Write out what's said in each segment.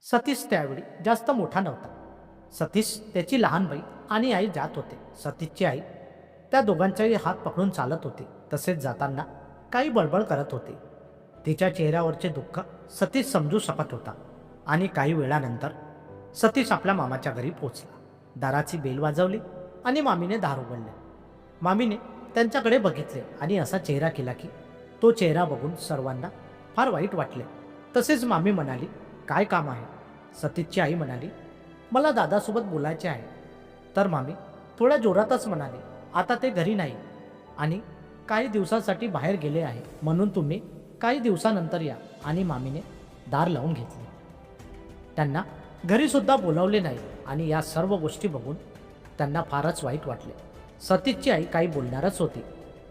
सतीश त्यावेळी जास्त मोठा नव्हता. सतीश त्याची लहान बहीण आणि आई जात होते. सतीशची आई त्या दोघांचाही हात पकडून चालत होते. तसेच जाताना काही बडबड करत होते. तिच्या चेहऱ्यावरचे दुःख सतीश समजू शकत होता. आणि काही वेळानंतर सतीश आपल्या मामाच्या घरी पोचला. दाराची बेल वाजवली आणि मामीने दार उघडले. मामीने त्यांच्याकडे बघितले आणि असा चेहरा केला की तो चेहरा बघून सर्वांना फार वाईट वाटले. तसेच मामी म्हणाली, काय काम आहे? सतीशची आई म्हणाली, मला दादासोबत बोलायचे आहे. तर मामी थोड्या जोरातच म्हणाली, आता ते घरी नाही आणि काही दिवसांसाठी बाहेर गेले आहे, म्हणून तुम्ही काही दिवसानंतर या. आणि मामीने दार लावून घेतले. त्यांना घरीसुद्धा बोलावले नाही आणि या सर्व गोष्टी बघून त्यांना फारच वाईट वाटले. सतीशची आई काही बोलणारच होती,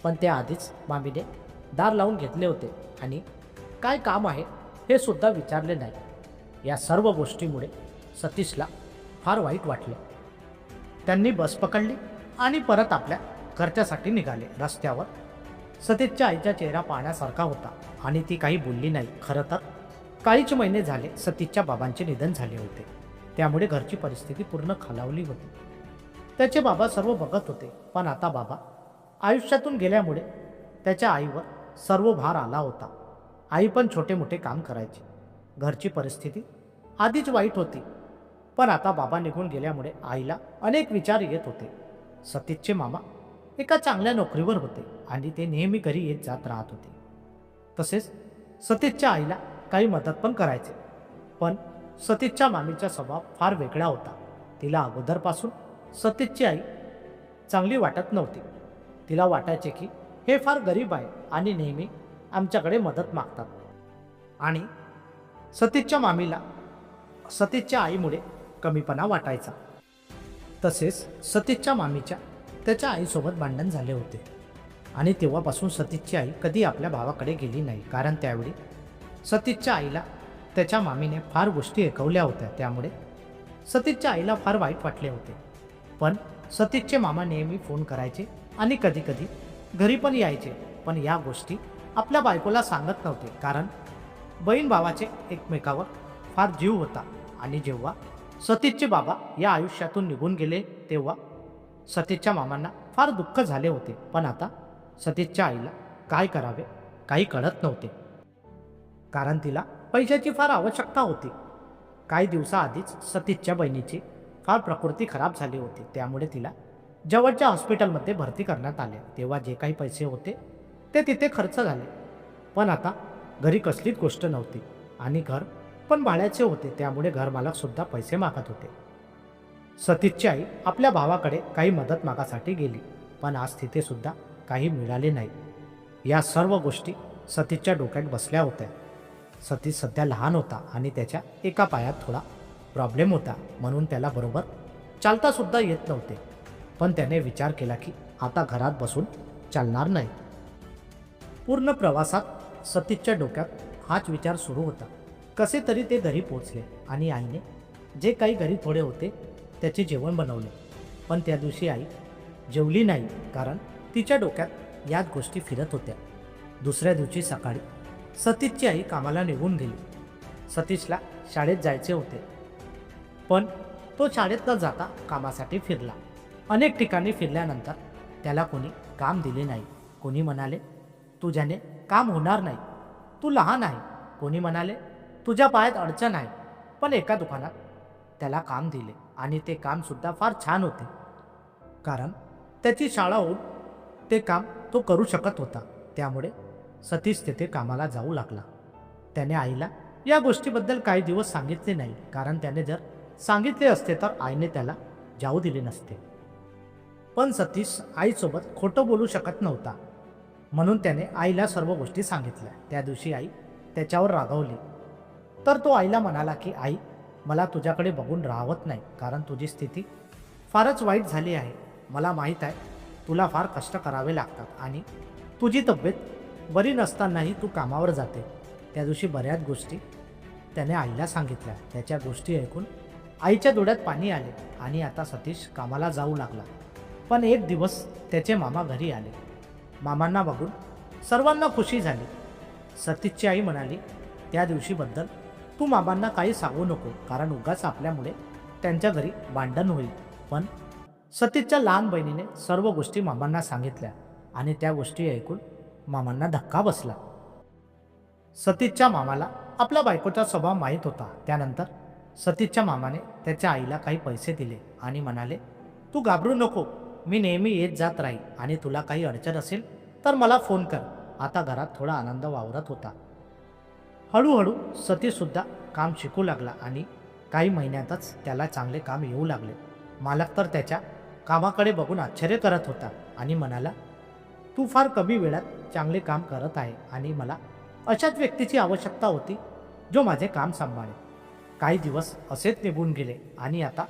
पण त्याआधीच मामीने दार लावून घेतले होते आणि काय काम आहे हे सुद्धा विचारले नाही. या सर्व गोष्टीमुळे सतीशला फार वाईट वाटले. त्यांनी बस पकडली आणि परत आपल्या घरच्यासाठी निघाले. रस्त्यावर सतीशच्या आईचा चेहरा पाहण्यासारखा होता आणि ती काही बोलली नाही. खरं तर काहीच महिने झाले सतीशच्या बाबांचे निधन झाले होते, त्यामुळे घरची परिस्थिती पूर्ण खालावली होती. त्याचे बाबा सर्व बघत होते, पण आता बाबा आयुष्यातून गेल्यामुळे त्याच्या आईवर सर्व भार आला होता. आई पण छोटे मोठे काम करायची. घरची परिस्थिती आधीच वाईट होती, पण आता बाबा निघून गेल्यामुळे आईला अनेक विचार येत होते. सतीशचे मामा एका चांगल्या नोकरीवर होते आणि ते नेहमी घरी येत जात राहत होते. तसेच सतीशच्या आईला काही मदत पण करायचे. पण सतीशच्या मामीचा स्वभाव फार वेगळा होता. तिला अगोदरपासून सतीशची आई चांगली वाटत नव्हती. तिला वाटायचे की हे फार गरीब आहे आणि नेहमी आमच्याकडे मदत मागतात. आणि सतीशच्या मामीला सतीशच्या आईमुळे कमीपणा वाटायचा. तसेच सतीशच्या मामीच्या त्याच्या आईसोबत भांडण झाले होते आणि तेव्हापासून सतीशची आई कधी आपल्या भावाकडे गेली नाही, कारण त्यावेळी सतीशच्या आईला त्याच्या मामीने फार गोष्टी ऐकवल्या होत्या. त्यामुळे सतीशच्या आईला फार वाईट वाटले होते. पण सतीशचे मामा नेहमी फोन करायचे आणि कधीकधी घरी पण यायचे, पण या गोष्टी आपल्या बायकोला सांगत नव्हते, कारण बहीण भावाचे एकमेकावर फार जीव होता. आणि जेव्हा सतीशचे बाबा या आयुष्यातून निघून गेले तेव्हा सतीशच्या मामांना फार दुःख झाले होते. पण आता सतीशच्या आईला काय करावे काही कळत नव्हते, कारण तिला पैशाची फार आवश्यकता होती. काही दिवसाआधीच सतीशच्या बहिणीची फार प्रकृती खराब झाली होती, त्यामुळे तिला जवळच्या हॉस्पिटलमध्ये भरती करण्यात आले. तेव्हा जे काही पैसे होते ते तिथे खर्च झाले. पण आता घरी कसलीच गोष्ट नव्हती आणि घर पण भाड्याचे होते, त्यामुळे घरमालकसुद्धा पैसे मागत होते. सतीशची आई आपल्या भावाकडे काही मदत मागासाठी गेली, पण आज तिथे सुद्धा काही मिळाले नाही. या सर्व गोष्टी सतीशच्या डोक्यात बसल्या होत्या. सतीश सध्या लहान होता आणि त्याच्या एका पायात थोडा प्रॉब्लेम होता, म्हणून त्याला बरोबर चालतासुद्धा येत नव्हते. पण त्याने विचार केला की आता घरात बसून चालणार नाही. पूर्ण प्रवासात सतीशच्या डोक्यात हाच विचार सुरू होता. कसे तरी ते घरी पोचले आणि आईने जे काही घरी थोडे होते त्याचे जेवण बनवले. पण त्या दिवशी आई जेवली नाही, कारण तिच्या डोक्यात याच गोष्टी फिरत होत्या. दुसऱ्या दिवशी सकाळी सतीशची आई कामाला निघून गेली. सतीशला शाळेत जायचे होते, पण तो शाळेत न जाता कामासाठी फिरला. अनेक ठिकाणी फिरल्यानंतर त्याला कोणी काम दिले नाही. कोणी म्हणाले, तुझ्याने काम होणार नाही, तू लहान आहे. कोणी म्हणाले, तुझ्या पायात अडचण आहे. पण एका दुकानात त्याला काम दिले आणि ते कामसुद्धा फार छान होते, कारण त्याची शाळा होऊन ते काम तो करू शकत होता. त्यामुळे सतीश तेथे कामाला जाऊ लागला. त्याने आईला या गोष्टीबद्दल काही दिवस सांगितले नाही, कारण त्याने जर सांगितले असते तर आईने त्याला जाऊ दिले नसते. पण सतीश आईसोबत खोटं बोलू शकत नव्हता, म्हणून त्याने आईला सर्व गोष्टी सांगितल्या. त्या दिवशी आई त्याच्यावर रागावली, तर तो आईला म्हणाला की आई, मला तुझ्याकडे बघून राहवत नाही, कारण तुझी स्थिती फारच वाईट झाली आहे. मला माहीत आहे तुला फार कष्ट करावे लागतात आणि तुझी तब्येत बरी नसतानाही तू कामावर जाते. त्या दिवशी बऱ्याच गोष्टी त्याने आईला सांगितल्या. त्याच्या गोष्टी ऐकून आईच्या डोळ्यात पाणी आले आणि आता सतीश कामाला जाऊ लागला. पण एक दिवस त्याचे मामा घरी आले. मामांना बघून सर्वांना खुशी झाली. सतीशची आई म्हणाली, त्या दिवशीबद्दल तू मामांना काही सांगू नको, कारण उगाच आपल्यामुळे त्यांच्या घरी भांडण होईल. पण सतीशच्या लहान बहिणीने सर्व गोष्टी मामांना सांगितल्या आणि त्या गोष्टी ऐकून मामांना धक्का बसला. सतीशच्या मामाला आपल्या बायकोचा स्वभाव माहीत होता. त्यानंतर सतीशच्या मामाने त्याच्या आईला काही पैसे दिले आणि म्हणाले, तू घाबरू नको, मी नेहमी येत जात राहील आणि तुला काही अडचण असेल तर मला फोन कर. आता घरात थोडा आनंद वावरत होता. हळूहळू सतीशसुद्धा काम शिकू लागला आणि काही महिन्यातच त्याला चांगले काम येऊ लागले. मालक तर त्याच्या कामाकडे बघून आश्चर्य करत होता आणि म्हणाला, तू फार कमी वेळात चांगले काम करत आहे आणि मला अशाच व्यक्तीची आवश्यकता होती जो माझे काम सांभाळेल. काही दिवस असेच निघून गेले आणि आता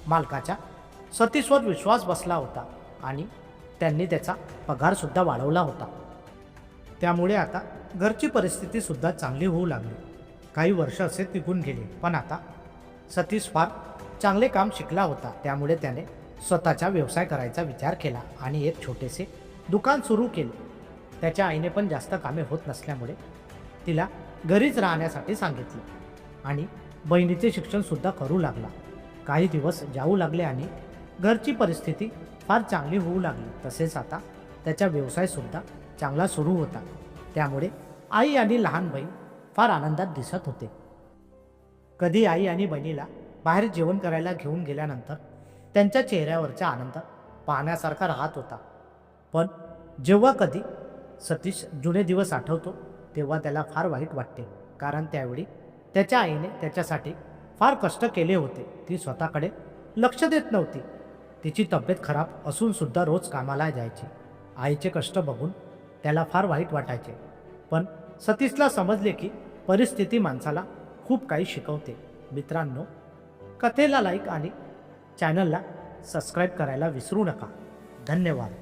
मालकाच्या सतीशवर विश्वास बसला होता आणि त्यांनी त्याचा पगारसुद्धा वाढवला होता. त्यामुळे आता घरची परिस्थितीसुद्धा चांगली होऊ लागली. काही वर्ष असेच निघून गेले, पण आता सतीश फार चांगले काम शिकला होता. त्यामुळे त्याने स्वतःचा व्यवसाय करायचा विचार केला आणि एक छोटेसे दुकान सुरू केले. त्याच्या आईने पण जास्त कामे होत नसल्यामुळे तिला घरीच राहण्यासाठी सांगितले आणि बहिणीचे शिक्षणसुद्धा करू लागला. काही दिवस जाऊ लागले आणि घरची परिस्थिती फार चांगली होऊ लागली. तसेच आता त्याचा व्यवसायसुद्धा चांगला सुरू होता. त्यामुळे आई आणि लहान बहीण फार आनंदात दिसत होते. कधी आई आणि बहिणीला बाहेर जेवण करायला घेऊन गेल्यानंतर त्यांच्या चेहऱ्यावरचा आनंद पाहण्यासारखा राहत होता. पण जेव्हा कधी सतीश जुने दिवस आठवतो तेव्हा त्याला फार वाईट वाटते, कारण त्यावेळी त्याच्या आईने त्याच्यासाठी फार कष्ट केले होते. ती स्वतःकडे लक्ष देत नव्हती. तिची तब्येत खराब असूनसुद्धा रोज कामाला जायची. आईचे कष्ट बघून त्याला फार वाईट वाटायचे. पण सतीशला समजले की परिस्थिती माणसाला खूप काही शिकवते. मित्रांनो, कथेला लाईक आणि चॅनलला सबस्क्राईब करायला विसरू नका. धन्यवाद.